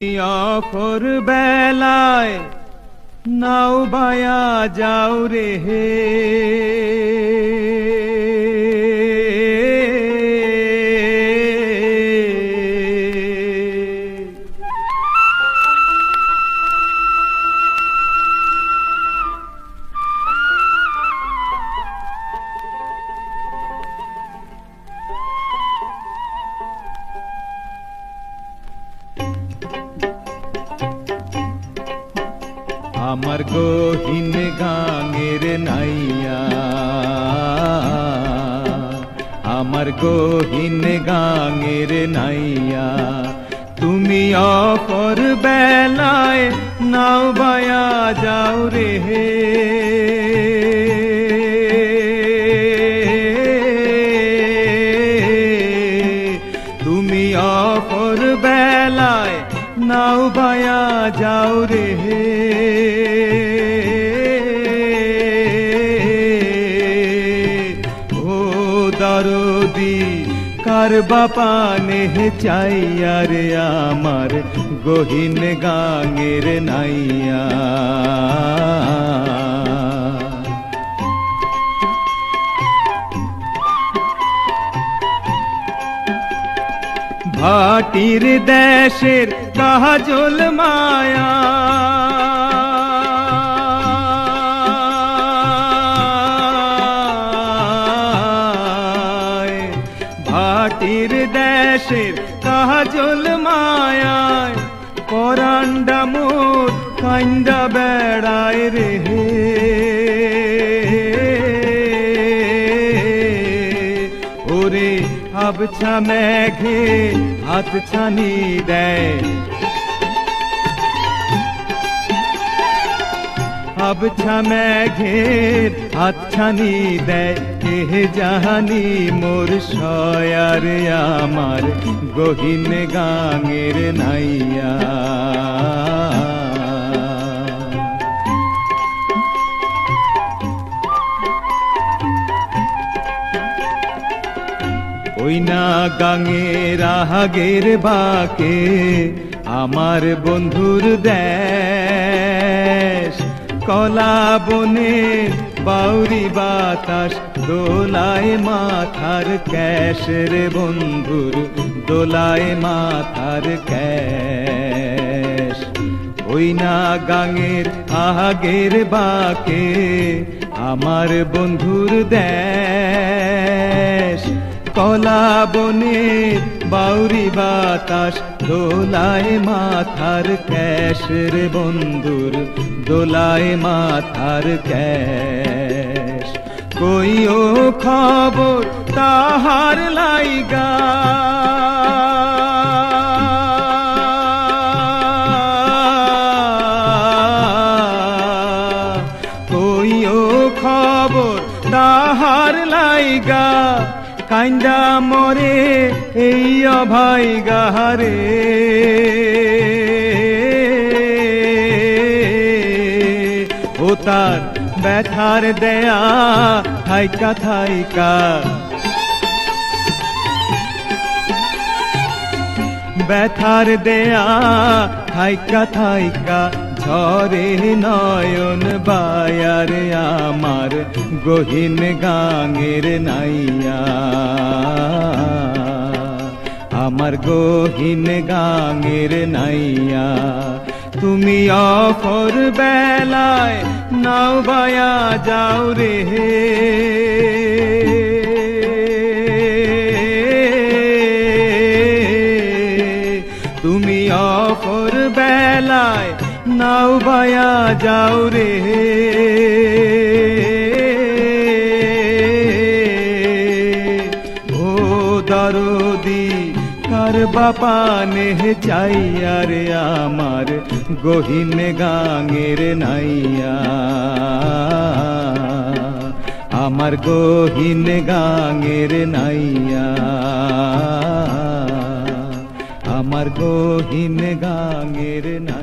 Offer বেলায় নাও বায়া যাও রে হে, আমার গহীন গাঙের নাইয়া, আমার গহীন গাঙের নাইয়া, তুমি অপর বেলায় নাও বায়া যাও রে হে, তুমি অপর বেলায় নাও বায়া যাও রে হে। দরদি কার বাপানে চাইয়া রে আমার গহীন গাঙের নাইয়া, ভাটির দেশের কাজল মায়া, ভাটির দেশের কাজল মায়ায় পরান্ডা মোর কান্দা বেড়ায় রে হে, ওরে আবছা মেঘে হাত ছানি দেয়, আবছা মেঘের হাত ছানি দেয়, কে জানি মোর সয়ার আমার গহীন গাঙের নাইয়া, ওই না গাঙের আগের বাকে আমার বন্ধুর দেশ, কলা বনের বাউরি বাতাস দোলায় মাথার ক্যাশ রে বন্ধুর, দোলায় মাথার ক্যাশ, ওই না গাঙের আগের বাকে আমার বন্ধুর দেশ, কলা বনের বাউরি বাতাস দোলায় মাথার ক্যাশ রে বন্ধুর, দোলায় মাথার ক্যাশ, কইও খবর তাহার লাইগা, কইও খবর তাহার লাইগা, কাইন্দা মরে এই অভাই গাহারে, ও তার ব্যথার দেয়া থাইকা থাইকা, ব্যথার দেয়া থাইকা থাইকা, ঝরে নয়ন বায়ার আমার গহীন গাঙের নাইয়া, আমার গহীন গাঙের নাইয়া, তুমি অপর বেলায় নাও বায়া যাও রে হে, তুমি অপর বেলায় নাও বায়া যাও রে হে, ও দরদি কার বাপানে চাইয়া রে আমার গহীন গাঙের নাইয়া, আমার গহীন গাঙের নাইয়া, আমার গহীন গাঙের নাইয়া।